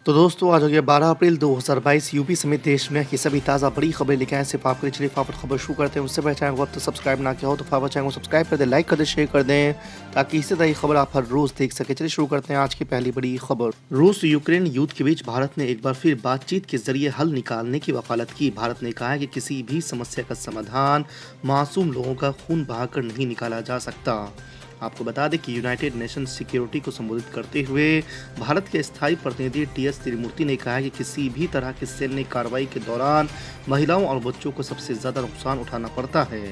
तो दोस्तों आज हो गया 12 अप्रैल 2022 यूपी समेत देश में की सभी ताज़ा बड़ी खबरें लेके आए सिर्फ आपके लिए। चलिए फटाफट खबर शुरू करते हैं। उससे पहले चैनल को अब तक सब्सक्राइब ना किया हो तो फटाफट चैनल को सब्सक्राइब कर दें, लाइक कर दें, शेयर कर दें ताकि इसी तरह की खबर आप हर रोज देख सके। चलिए शुरू करते हैं आज की पहली बड़ी खबर। रूस यूक्रेन युद्ध के बीच भारत ने एक बार फिर बातचीत के जरिए हल निकालने की वकालत की। भारत ने कहा है कि किसी भी समस्या का समाधान मासूम लोगों का खून बहाकर नहीं निकाला जा सकता। आपको बता दें कि यूनाइटेड नेशंस सिक्योरिटी को संबोधित करते हुए भारत के स्थायी प्रतिनिधि टीएस तिरुमूर्ति ने कहा कि किसी भी तरह की सैन्य कार्रवाई के दौरान महिलाओं और बच्चों को सबसे ज्यादा नुकसान उठाना पड़ता है।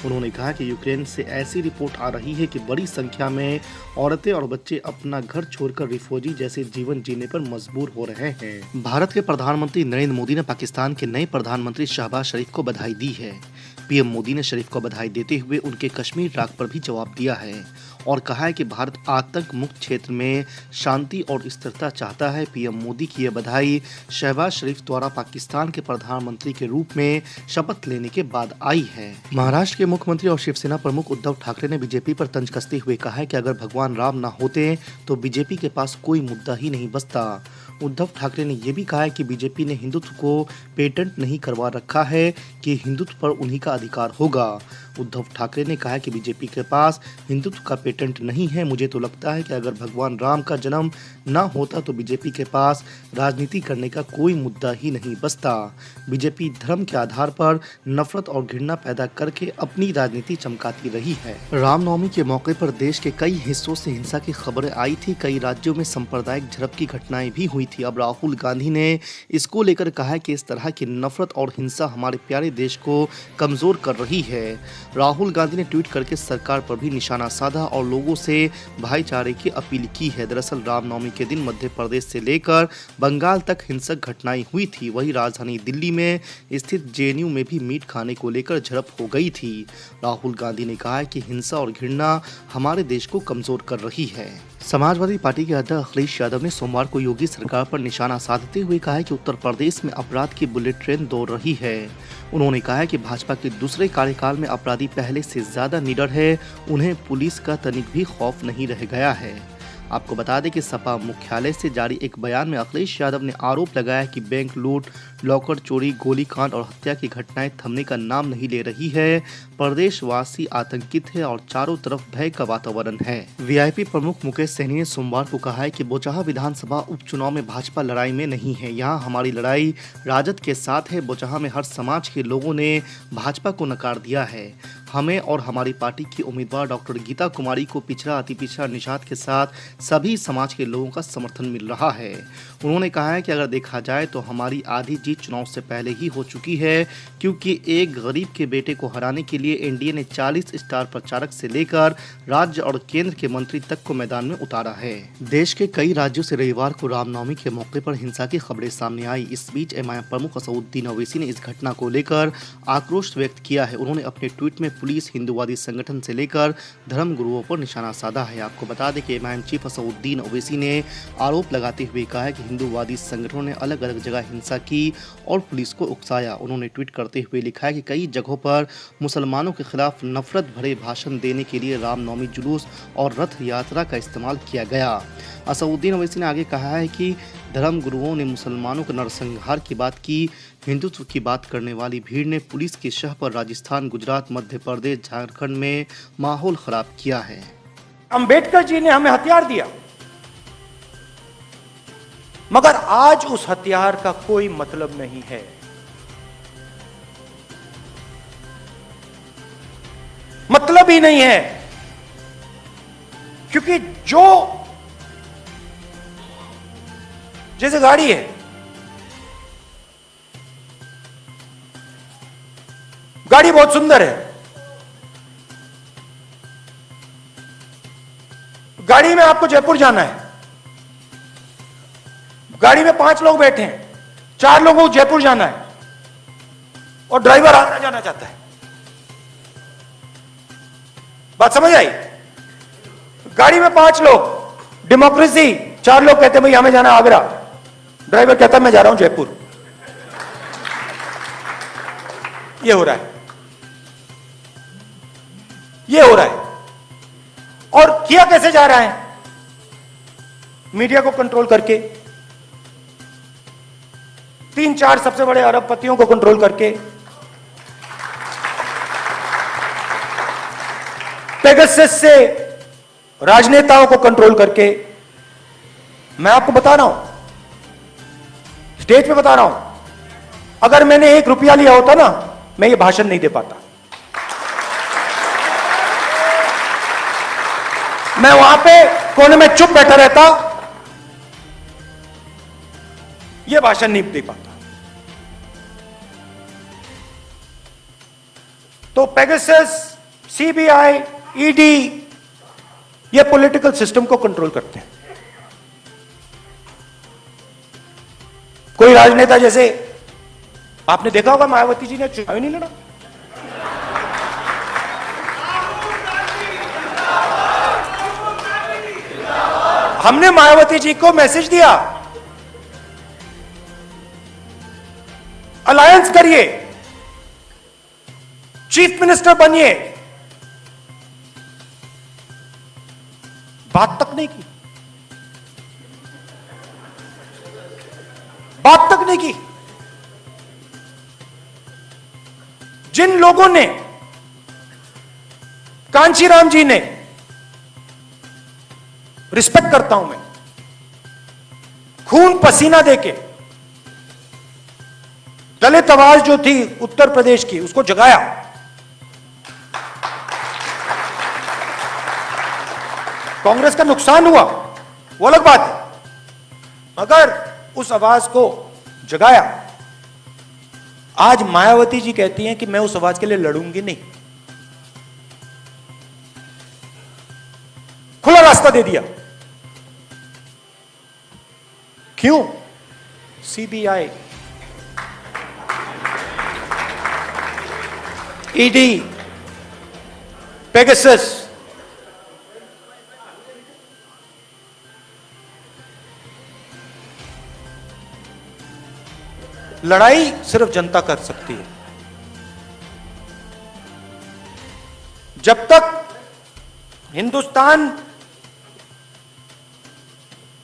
उन्होंने कहा कि यूक्रेन से ऐसी रिपोर्ट आ रही है कि बड़ी संख्या में औरतें और बच्चे अपना घर छोड़कर रिफ्यूजी जैसे जीवन जीने पर मजबूर हो रहे हैं। भारत के प्रधानमंत्री नरेंद्र मोदी ने पाकिस्तान के नए प्रधानमंत्री शहबाज शरीफ को बधाई दी है। पीएम मोदी ने शरीफ को बधाई देते हुए उनके कश्मीर राग पर भी जवाब दिया है और कहा है कि भारत आतंक मुक्त क्षेत्र में शांति और स्थिरता चाहता है। पीएम मोदी की यह बधाई शहबाज शरीफ द्वारा पाकिस्तान के प्रधानमंत्री के रूप में शपथ लेने के बाद आई है। महाराष्ट्र के मुख्यमंत्री और शिवसेना प्रमुख उद्धव ठाकरे ने बीजेपी पर तंज कसते हुए कहा है कि अगर भगवान राम न होते तो बीजेपी के पास कोई मुद्दा ही नहीं बचता। उद्धव ठाकरे ने यह भी कहा है कि बीजेपी ने हिंदुत्व को पेटेंट नहीं करवा रखा है कि हिंदुत्व पर उन्हीं का अधिकार होगा। उद्धव ठाकरे ने कहा कि बीजेपी के पास हिंदुत्व का पेटेंट नहीं है। मुझे तो लगता है कि अगर भगवान राम का जन्म ना होता तो बीजेपी के पास राजनीति करने का कोई मुद्दा ही नहीं बचता। बीजेपी धर्म के आधार पर नफरत और घृणा पैदा करके अपनी राजनीति चमकाती रही है। रामनवमी के मौके पर देश के कई हिस्सों से हिंसा की खबरें आई थी। कई राज्यों में सांप्रदायिक झड़प की घटनाएं भी हुई थी। अब राहुल गांधी ने इसको लेकर कहा है कि इस तरह की नफरत और हिंसा हमारे प्यारे देश को कमजोर कर रही है। राहुल गांधी ने ट्वीट करके सरकार पर भी निशाना साधा और लोगों से भाईचारे की अपील की है। दरअसल रामनवमी के दिन मध्य प्रदेश से लेकर बंगाल तक हिंसक घटनाएं हुई थी। वहीं राजधानी दिल्ली में स्थित जेएनयू में भी मीट खाने को लेकर झड़प हो गई थी। राहुल गांधी ने कहा है कि हिंसा और घृणा हमारे देश को कमजोर कर रही है। समाजवादी पार्टी के अध्यक्ष अखिलेश यादव ने सोमवार को योगी सरकार पर निशाना साधते हुए कहा है कि उत्तर प्रदेश में अपराध की बुलेट ट्रेन दौड़ रही है। उन्होंने कहा है कि भाजपा के दूसरे कार्यकाल में अपराधी पहले से ज्यादा निडर है। उन्हें पुलिस का तनिक भी खौफ नहीं रह गया है। आपको बता दें कि सपा मुख्यालय से जारी एक बयान में अखिलेश यादव ने आरोप लगाया कि बैंक लूट, लॉकर चोरी, गोलीकांड और हत्या की घटनाएं थमने का नाम नहीं ले रही है। प्रदेशवासी आतंकित है और चारों तरफ भय का वातावरण है। वीआईपी प्रमुख मुकेश सहनी ने सोमवार को कहा है कि बोचहा विधानसभा उपचुनाव में भाजपा लड़ाई में नहीं है। यहाँ हमारी लड़ाई राजद के साथ है। बोचहा में हर समाज के लोगों ने भाजपा को नकार दिया है। हमें और हमारी पार्टी की उम्मीदवार डॉक्टर गीता कुमारी को पिछड़ा, अति पिछड़ा निषाद के साथ सभी समाज के लोगों का समर्थन मिल रहा है। उन्होंने कहा है कि अगर देखा जाए तो हमारी आधी जीत चुनाव से पहले ही हो चुकी है, क्योंकि एक गरीब के बेटे को हराने के लिए एनडीए ने 40 स्टार प्रचारक से लेकर राज्य और केंद्र के मंत्री तक को मैदान में उतारा है। देश के कई राज्यों से रविवार को रामनवमी के मौके पर हिंसा की खबरें सामने आई। इस बीच एमआईएम प्रमुख असदुद्दीन ओवैसी ने इस घटना को लेकर आक्रोश व्यक्त किया है। उन्होंने अपने ट्वीट में पुलिस, हिंदुवादी संगठन से लेकर धर्म गुरुओं पर निशाना साधा है। आपको बता दें कि एमआईएम चीफ असदुद्दीन ओवैसी ने आरोप लगाते हुए कहा है कि हिंदुवादी संगठनों ने अलग अलग जगह हिंसा की और पुलिस को उकसाया। उन्होंने ट्वीट करते हुए लिखा है कि कई जगहों पर मुसलमानों के खिलाफ नफरत भरे भाषण देने के लिए रामनवमी जुलूस और रथ यात्रा का इस्तेमाल किया गया। असदुद्दीन ओवैसी ने आगे कहा है कि धर्म गुरुओं ने मुसलमानों के नरसंहार की बात की। हिंदुत्व की बात करने वाली भीड़ ने पुलिस की शह पर राजस्थान, गुजरात, मध्य प्रदेश, झारखंड में माहौल खराब किया है। अंबेडकर जी ने हमें हथियार दिया, मगर आज उस हथियार का कोई मतलब नहीं है। मतलब ही नहीं है, क्योंकि जो जैसे गाड़ी है, गाड़ी बहुत सुंदर है, गाड़ी में आपको जयपुर जाना है, गाड़ी में 5 लोग बैठे हैं, 4 लोगों को जयपुर जाना है और ड्राइवर आगरा जाना चाहता है। बात समझ आई? गाड़ी में 5 लोग, डेमोक्रेसी, 4 लोग कहते हैं भाई हमें जाना आगरा, ड्राइवर कहता मैं जा रहा हूं जयपुर। यह हो रहा है, यह हो रहा है। और किया कैसे जा रहा है? मीडिया को कंट्रोल करके, 3-4 सबसे बड़े अरबपतियों को कंट्रोल करके, पेगासस से राजनेताओं को कंट्रोल करके, मैं आपको बता रहा हूं, स्टेज पे बता रहा हूं, अगर मैंने 1 रुपया लिया होता ना, मैं ये भाषण नहीं दे पाता। मैं वहां पे कोने में चुप बैठा रहता, ये भाषण नहीं दे पाता। तो पेगासस, सीबीआई, ईडी, ये पॉलिटिकल सिस्टम को कंट्रोल करते हैं। कोई राजनेता, जैसे आपने देखा होगा मायावती जी ने चुनाव ही नहीं लड़ा। हमने मायावती जी को मैसेज दिया, अलायंस करिए, चीफ मिनिस्टर बनिए, बात तक नहीं की, बात तक नहीं की। जिन लोगों ने, कांचीराम जी ने, रिस्पेक्ट करता हूं मैं, खून पसीना देके दलित आवाज जो थी उत्तर प्रदेश की, उसको जगाया। कांग्रेस का नुकसान हुआ, वो अलग बात है, मगर उस आवाज को जगाया। आज मायावती जी कहती हैं कि मैं उस आवाज के लिए लड़ूंगी नहीं, खुला रास्ता दे दिया। क्यों? सीबीआई, ईडी, पेगासस, लड़ाई सिर्फ जनता कर सकती है। जब तक हिंदुस्तान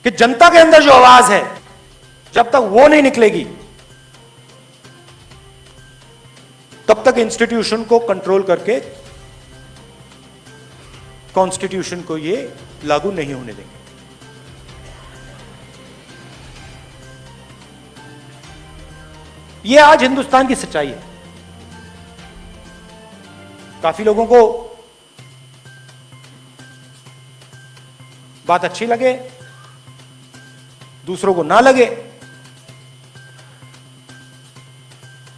कि जनता के अंदर जो आवाज है, जब तक वो नहीं निकलेगी, तब तक इंस्टीट्यूशन को कंट्रोल करके कॉन्स्टिट्यूशन को ये लागू नहीं होने देंगे। ये आज हिंदुस्तान की सच्चाई है। काफी लोगों को बात अच्छी लगे, दूसरों को ना लगे,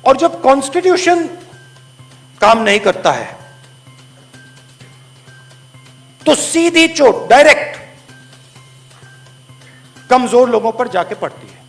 और जब कॉन्स्टिट्यूशन काम नहीं करता है तो सीधी चोट डायरेक्ट कमजोर लोगों पर जाके पड़ती है।